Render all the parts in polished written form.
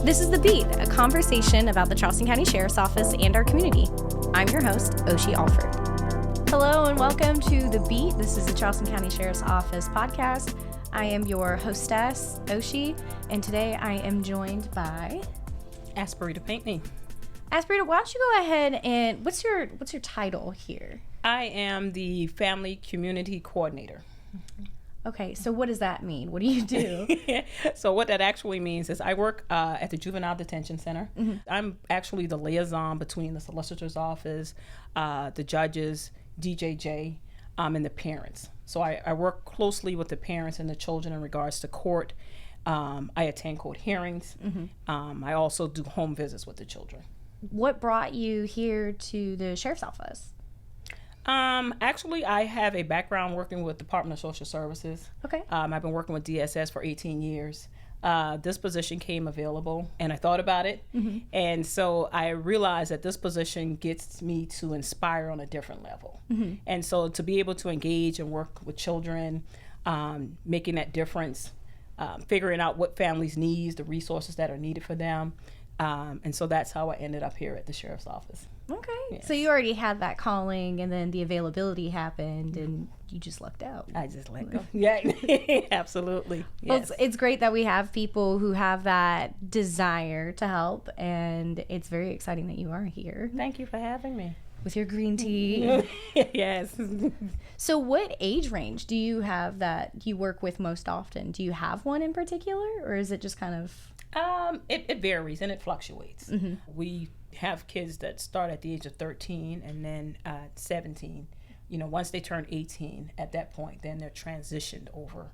This is The Beat, a conversation about the Charleston County Sheriff's Office and our community. I'm your host, Oshi Alford. Hello and welcome to The Beat. This is the Charleston County Sheriff's Office podcast. I am your hostess, Oshi, and today I am joined by Aesperita Pinckney. Aesperita, why don't you go ahead and what's your title here? I am the Family Community Coordinator. Okay, so what does that mean? What do you do? So what that actually means is I work at the Juvenile Detention Center. Mm-hmm. I'm actually the liaison between the solicitor's office, the judges, DJJ, and the parents. So I work closely with the parents and the children in regards to court. I attend court hearings. Mm-hmm. I also do home visits with the children. What brought you here to the Sheriff's Office? Actually, I have a background working with Department of Social Services. Okay. I've been working with DSS for 18 years. This position came available, and I thought about it. Mm-hmm. And so I realized that this position gets me to inspire on a different level. Mm-hmm. And so to be able to engage and work with children, making that difference, figuring out what families need, the resources that are needed for them. And so that's how I ended up here at the Sheriff's Office. Okay. Yes. So you already had that calling, and then the availability happened, and you just lucked out. I just let go. Yeah, absolutely. Well, Yes. it's great that we have people who have that desire to help, and it's very exciting that you are here. Thank you for having me. With your green tea. Yes. So what age range do you have that you work with most often? Do you have one in particular, or is it just kind of... It varies and it fluctuates. Mm-hmm. We have kids that start at the age of 13 and then 17. You know, once they turn 18, at that point, then they're transitioned over.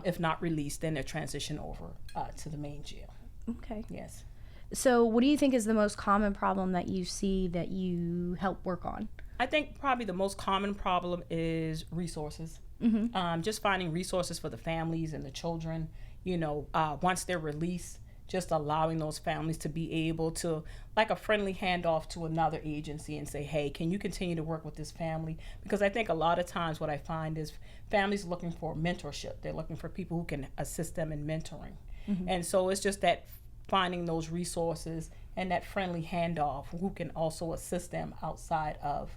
If not released, then they're transitioned over to the main jail. Okay. Yes. So what do you think is the most common problem that you see that you help work on? I think probably the most common problem is resources. Mm-hmm. Just finding resources for the families and the children. You know, once they're released, just allowing those families to be able to, like a friendly handoff to another agency and say, hey, can you continue to work with this family? Because I think a lot of times what I find is families looking for mentorship. They're looking for people who can assist them in mentoring. Mm-hmm. And so it's just that finding those resources and that friendly handoff who can also assist them outside of,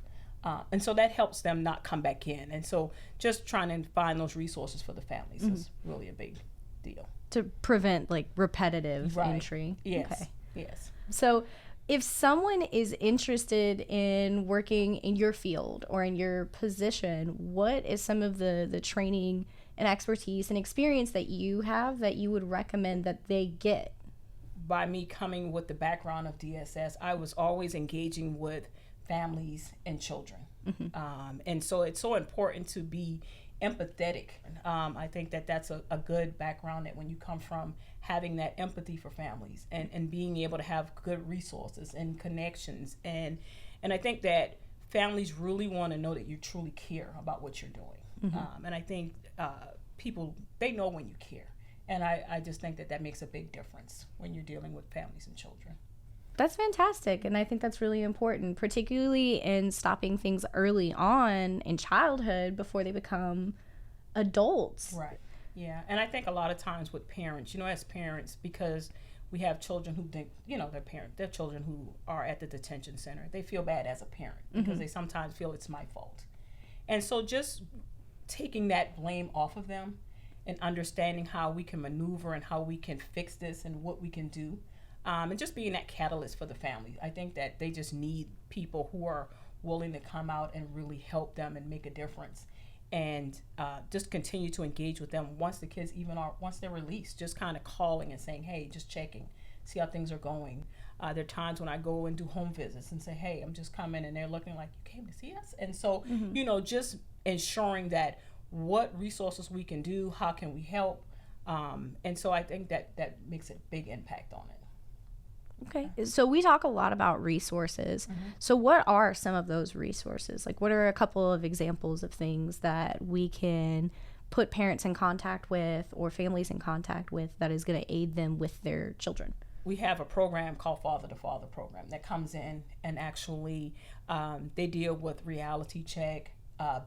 and so that helps them not come back in. And so just trying to find those resources for the families is really a big deal. To prevent like repetitive entry. Yes. Okay. Yes. So if someone is interested in working in your field or in your position, what is some of the training and expertise and experience that you have that you would recommend that they get? By me coming with the background of DSS, I was always engaging with families and children. Mm-hmm. And so it's so important to be empathetic. I think that that's a good background, that when you come from having that empathy for families and being able to have good resources and connections. And I think that families really want to know that you truly care about what you're doing. Mm-hmm. And I think people, they know when you care. And I just think that makes a big difference when you're dealing with families and children. That's fantastic, and I think that's really important, particularly in stopping things early on in childhood before they become adults. Right, yeah, and I think a lot of times with parents, you know, as parents, because we have children who think, you know, they're children who are at the detention center, they feel bad as a parent because they sometimes feel it's my fault. And so just taking that blame off of them and understanding how we can maneuver and how we can fix this and what we can do. And just being that catalyst for the family. I think that they just need people who are willing to come out and really help them and make a difference. And just continue to engage with them once the kids once they're released, just kind of calling and saying, hey, just checking, see how things are going. There are times when I go and do home visits and say, hey, I'm just coming, and they're looking like, you came to see us? And so, you know, just ensuring that what resources we can do, how can we help? And so I think that makes a big impact on it. Okay. So we talk a lot about resources. Mm-hmm. So what are some of those resources? Like, what are a couple of examples of things that we can put parents in contact with or families in contact with that is going to aid them with their children? We have a program called Father to Father program that comes in and actually they deal with reality check,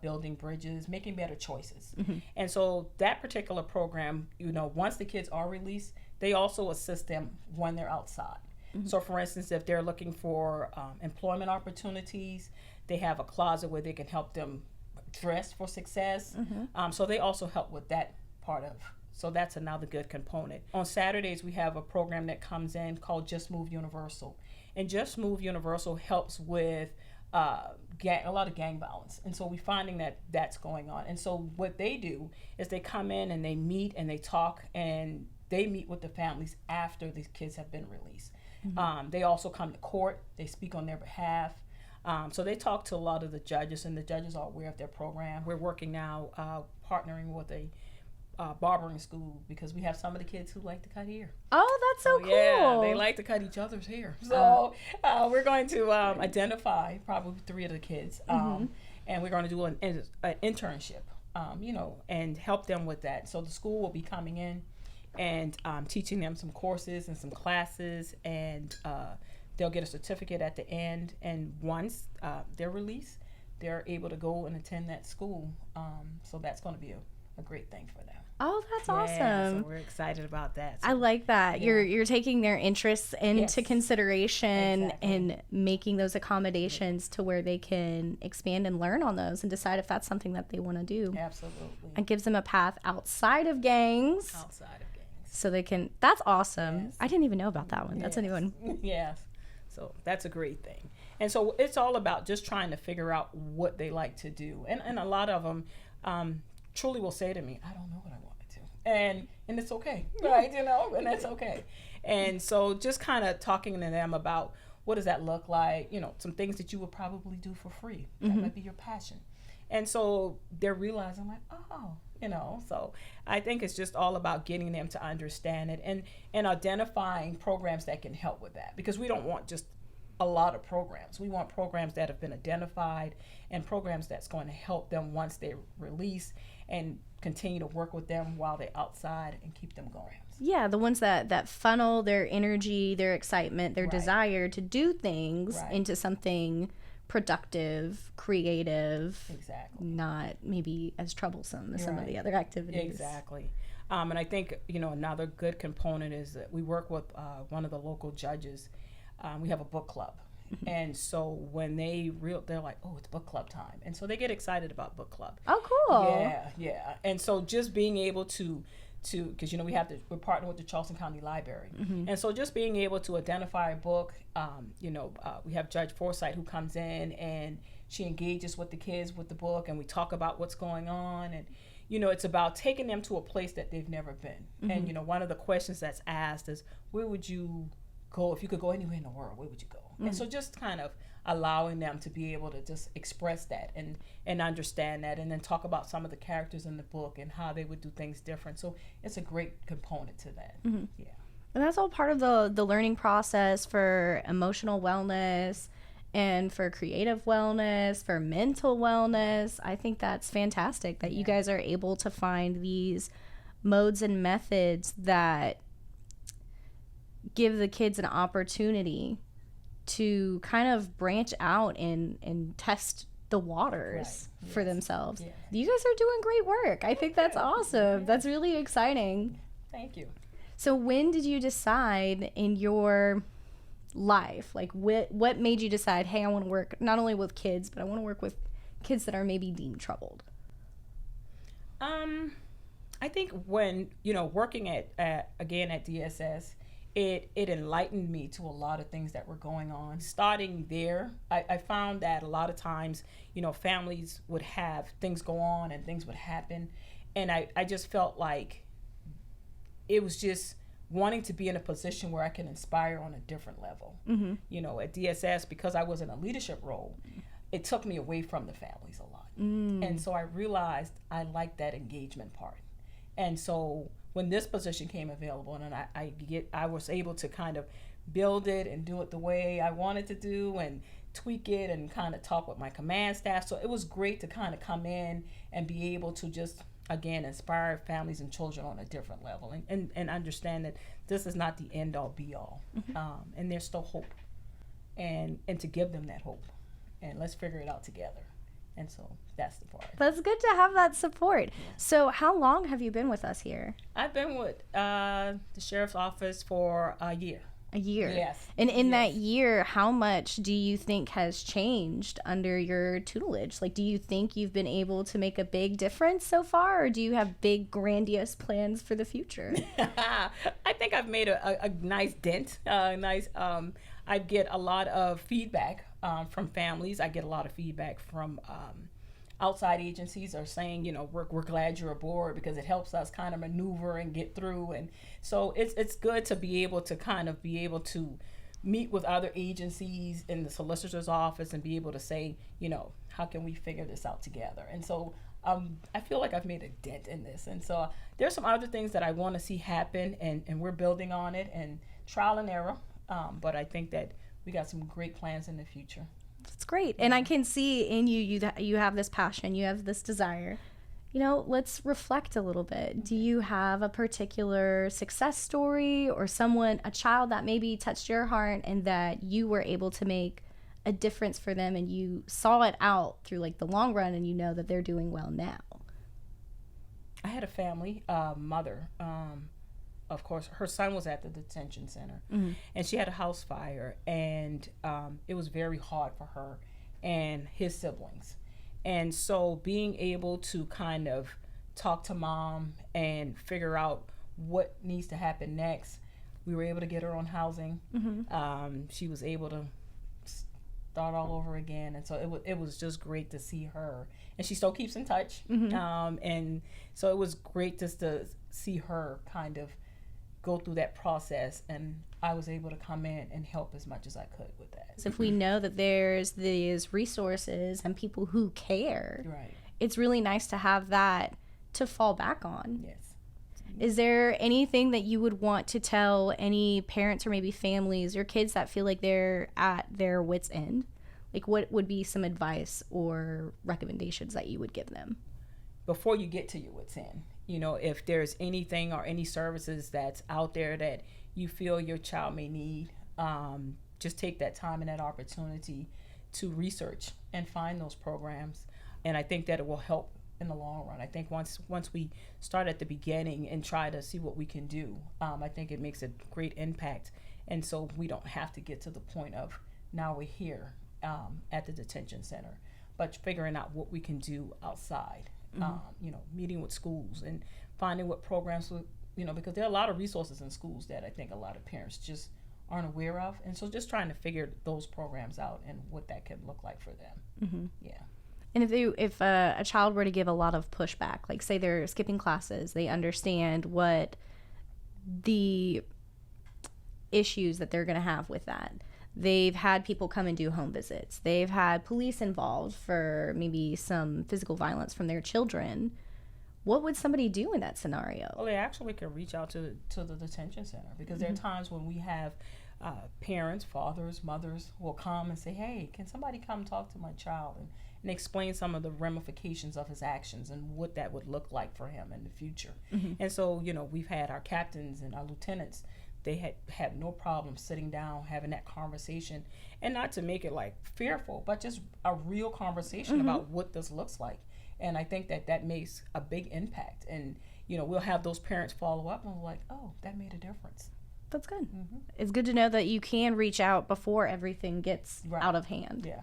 building bridges, making better choices. Mm-hmm. And so that particular program, you know, once the kids are released, they also assist them when they're outside. So for instance, if they're looking for employment opportunities, they have a closet where they can help them dress for success. So they also help with that part of. So that's another good component. On Saturdays, we have a program that comes in called Just Move Universal. And Just Move Universal helps with a lot of gang violence. And so we're finding that that's going on. And so what they do is they come in and they meet and they talk, and they meet with the families after these kids have been released. They also come to court. They speak on their behalf. So they talk to a lot of the judges, and the judges are aware of their program. We're working now partnering with a barbering school, because we have some of the kids who like to cut hair. Oh, that's so cool. Yeah, they like to cut each other's hair. So we're going to identify probably 3 of the kids, and we're going to do an internship, and help them with that. So the school will be coming in and teaching them some courses and some classes, and they'll get a certificate at the end. And once they're released, they're able to go and attend that school. So that's going to be a great thing for them. Oh, that's awesome. So we're excited about that. So, I like that. Yeah. You're taking their interests into consideration and making those accommodations to where they can expand and learn on those and decide if that's something that they want to do. Absolutely. It gives them a path outside of gangs. So they can, that's awesome. Yes. I didn't even know about that one. That's a new one. Yes. So that's a great thing. And so it's all about just trying to figure out what they like to do. And a lot of them truly will say to me, I don't know what I want to do. And it's okay, right? And that's okay. And so just kind of talking to them about what does that look like, some things that you would probably do for free. That might be your passion. And so they're realizing like, so I think it's just all about getting them to understand it and identifying programs that can help with that, because we don't want just a lot of programs. We want programs that have been identified and programs that's going to help them once they release and continue to work with them while they're outside and keep them going. Yeah, the ones that funnel their energy, their excitement, their desire to do things into something productive, creative, not maybe as troublesome as some of the other activities. Exactly. And I think, another good component is that we work with one of the local judges. We have a book club. And so when they're like, oh, it's book club time. And so they get excited about book club. Oh, cool. Yeah. And so just being able to because we're partnering with the Charleston County Library, and so just being able to identify a book, we have Judge Forsythe who comes in and she engages with the kids with the book, and we talk about what's going on, and it's about taking them to a place that they've never been. And one of the questions that's asked is, where would you go if you could go anywhere in the world? Where would you go? And so just kind of allowing them to be able to just express that and understand that, and then talk about some of the characters in the book and how they would do things different. So it's a great component to that. Yeah. And that's all part of the learning process for emotional wellness and for creative wellness, for mental wellness. I think that's fantastic that you guys are able to find these modes and methods that give the kids an opportunity to kind of branch out and test the waters for themselves. Yeah. You guys are doing great work. I think that's awesome. Yeah. That's really exciting. Thank you. So when did you decide in your life, like what made you decide, hey, I want to work not only with kids, but I want to work with kids that are maybe deemed troubled? I think when, working at DSS, it enlightened me to a lot of things that were going on. Starting there, I found that a lot of times, families would have things go on and things would happen. And I just felt like it was just wanting to be in a position where I can inspire on a different level. At DSS, because I was in a leadership role, it took me away from the families a lot. And so I realized I liked that engagement part. And so when this position came available, and I was able to kind of build it and do it the way I wanted to do and tweak it and kind of talk with my command staff. So it was great to kind of come in and be able to just, again, inspire families and children on a different level and understand that this is not the end all be all. And there's still hope, and to give them that hope, and let's figure it out together. And so that's the part. That's good to have that support. So how long have you been with us here? I've been with the sheriff's office for a year. A year? Yes. And in that year, how much do you think has changed under your tutelage? Like, do you think you've been able to make a big difference so far, or do you have big, grandiose plans for the future? I think I've made a nice dent. I get a lot of feedback from families. I get a lot of feedback from outside agencies are saying, we're glad you're aboard because it helps us kind of maneuver and get through. And so it's good to be able to meet with other agencies in the solicitor's office and be able to say, how can we figure this out together? And so I feel like I've made a dent in this. And so there's some other things that I want to see happen, and we're building on it and trial and error. But I think that we got some great plans in the future. That's great. And I can see in you have this passion, you have this desire. Let's reflect a little bit. Do you have a particular success story or a child that maybe touched your heart and that you were able to make a difference for them and you saw it out through like the long run and you know that they're doing well now? I had a family, mother, of course, her son was at the detention center, and she had a house fire, and it was very hard for her and his siblings. And so being able to kind of talk to mom and figure out what needs to happen next, we were able to get her on housing. She was able to start all over again, and so it was just great to see her, and she still keeps in touch. And so it was great just to see her kind of go through that process, and I was able to come in and help as much as I could with that. So if we know that there's these resources and people who care, right, it's really nice to have that to fall back on. Yes. Is there anything that you would want to tell any parents or maybe families or kids that feel like they're at their wits' end? Like, what would be some advice or recommendations that you would give them? Before you get to your wits' end, if there's anything or any services that's out there that you feel your child may need, just take that time and that opportunity to research and find those programs. And I think that it will help in the long run. I think once we start at the beginning and try to see what we can do, I think it makes a great impact. And so we don't have to get to the point of now we're here at the detention center, but figuring out what we can do outside. Meeting with schools and finding what programs because there are a lot of resources in schools that I think a lot of parents just aren't aware of, and so just trying to figure those programs out and what that could look like for them. And if a child were to give a lot of pushback, like say they're skipping classes, they understand what the issues that they're going to have with that. They've had people come and do home visits. They've had police involved for maybe some physical violence from their children. What would somebody do in that scenario? Well, they actually can reach out to the detention center, because there are times when we have parents, fathers, mothers will come and say, hey, can somebody come talk to my child and explain some of the ramifications of his actions and what that would look like for him in the future. And so, we've had our captains and our lieutenants. They had no problem sitting down, having that conversation, and not to make it like fearful, but just a real conversation about what this looks like. And I think that makes a big impact. And, we'll have those parents follow up and we're like, oh, that made a difference. That's good. It's good to know that you can reach out before everything gets out of hand. Yeah.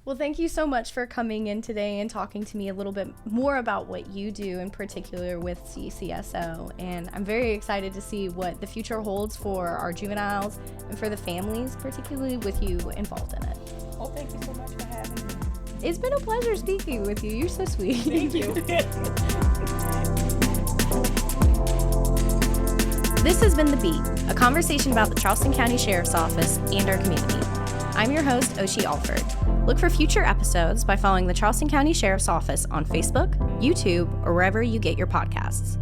Well, thank you so much for coming in today and talking to me a little bit more about what you do in particular with CCSO. And I'm very excited to see what the future holds for our juveniles and for the families, particularly with you involved in it. Well, thank you so much for having me. It's been a pleasure speaking with you. You're so sweet. Thank you. This has been The Beat, a conversation about the Charleston County Sheriff's Office and our community. I'm your host, Oshi Alford. Look for future episodes by following the Charleston County Sheriff's Office on Facebook, YouTube, or wherever you get your podcasts.